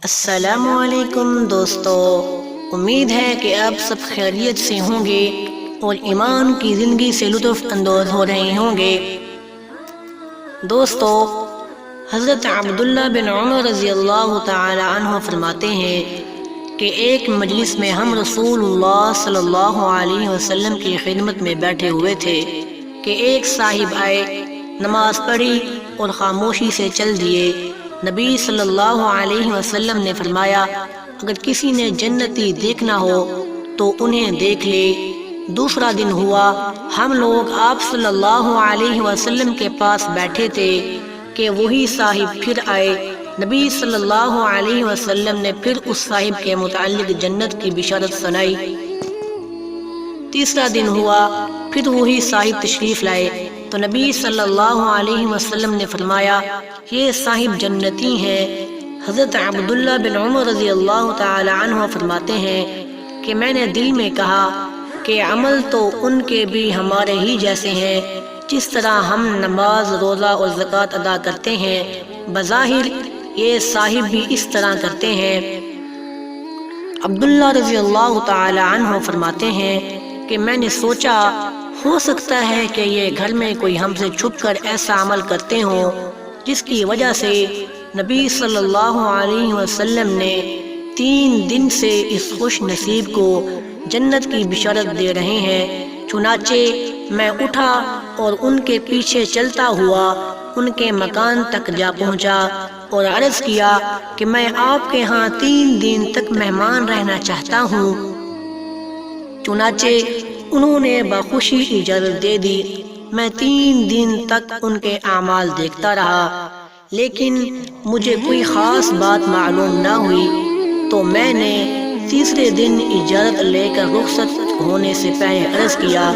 السلام علیکم دوستو، امید ہے کہ آپ سب خیریت سے ہوں گے اور ایمان کی زندگی سے لطف اندوز ہو رہے ہوں گے۔ دوستو، حضرت عبداللہ بن عمر رضی اللہ تعالی عنہ فرماتے ہیں کہ ایک مجلس میں ہم رسول اللہ صلی اللہ علیہ وسلم کی خدمت میں بیٹھے ہوئے تھے کہ ایک صاحب آئے، نماز پڑھی اور خاموشی سے چل دیے۔ نبی صلی اللہ علیہ وسلم نے فرمایا، اگر کسی نے جنتی دیکھنا ہو تو انہیں دیکھ لے۔ دوسرا دن ہوا، ہم لوگ آپ صلی اللہ علیہ وسلم کے پاس بیٹھے تھے کہ وہی صاحب پھر آئے۔ نبی صلی اللہ علیہ وسلم نے پھر اس صاحب کے متعلق جنت کی بشارت سنائی۔ تیسرا دن ہوا، پھر وہی صاحب تشریف لائے تو نبی صلی اللہ علیہ وسلم نے فرمایا، یہ صاحب جنتی ہیں۔ حضرت عبداللہ بن عمر رضی اللہ تعالی عنہ فرماتے ہیں کہ میں نے دل میں کہا کہ عمل تو ان کے بھی ہمارے ہی جیسے ہیں، جس طرح ہم نماز، روزہ اور زکوٰۃ ادا کرتے ہیں، بظاہر یہ صاحب بھی اس طرح کرتے ہیں۔ عبداللہ رضی اللہ تعالی عنہ فرماتے ہیں کہ میں نے سوچا، ہو سکتا ہے کہ یہ گھر میں کوئی ہم سے چھپ کر ایسا عمل کرتے ہوں جس کی وجہ سے نبی صلی اللہ علیہ وسلم نے 3 دن سے اس خوش نصیب کو جنت کی بشارت دے رہے ہیں۔ چنانچہ میں اٹھا اور ان کے پیچھے چلتا ہوا ان کے مکان تک جا پہنچا اور عرض کیا کہ میں آپ کے ہاں 3 دن تک مہمان رہنا چاہتا ہوں۔ چنانچہ انہوں نے بخوشی اجازت دے دی۔ میں 3 دن تک ان کے اعمال دیکھتا رہا، لیکن مجھے کوئی خاص بات معلوم نہ ہوئی، تو میں نے تیسرے دن اجازت لے کر رخصت ہونے سے پہلے عرض کیا،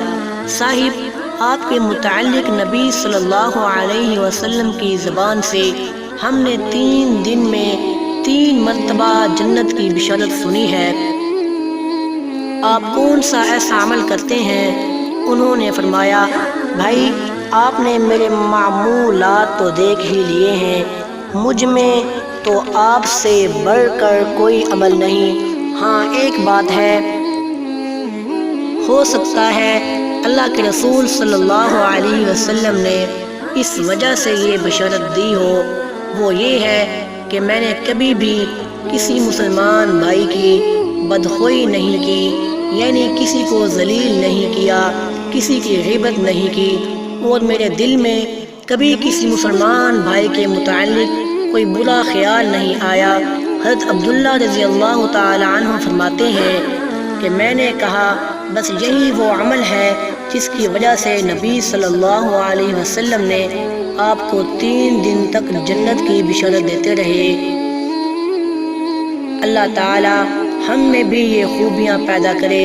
صاحب آپ کے متعلق نبی صلی اللہ علیہ وسلم کی زبان سے ہم نے 3 دن میں 3 مرتبہ جنت کی بشارت سنی ہے، آپ کون سا ایسا عمل کرتے ہیں؟ انہوں نے فرمایا، بھائی آپ نے میرے معمولات تو دیکھ ہی لیے ہیں، مجھ میں تو آپ سے بڑھ کر کوئی عمل نہیں۔ ہاں ایک بات ہے، ہو سکتا ہے اللہ کے رسول صلی اللہ علیہ وسلم نے اس وجہ سے یہ بشارت دی ہو، وہ یہ ہے کہ میں نے کبھی بھی کسی مسلمان بھائی کی بدخوئی نہیں کی، یعنی کسی کو ذلیل نہیں کیا، کسی کی غیبت نہیں کی، اور میرے دل میں کبھی کسی مسلمان بھائی کے متعلق کوئی برا خیال نہیں آیا۔ حضرت عبداللہ رضی اللہ تعالی عنہ فرماتے ہیں کہ میں نے کہا، بس یہی وہ عمل ہے جس کی وجہ سے نبی صلی اللہ علیہ وسلم نے آپ کو 3 دن تک جنت کی بشارت دیتے رہے۔ اللہ تعالی ہم میں بھی یہ خوبیاں پیدا کرے،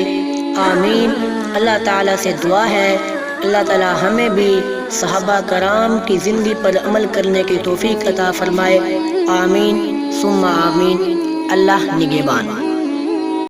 آمین۔ اللہ تعالیٰ سے دعا ہے اللہ تعالیٰ ہمیں بھی صحابہ کرام کی زندگی پر عمل کرنے کی توفیق عطا فرمائے، آمین ثم آمین۔ اللہ نگہبان۔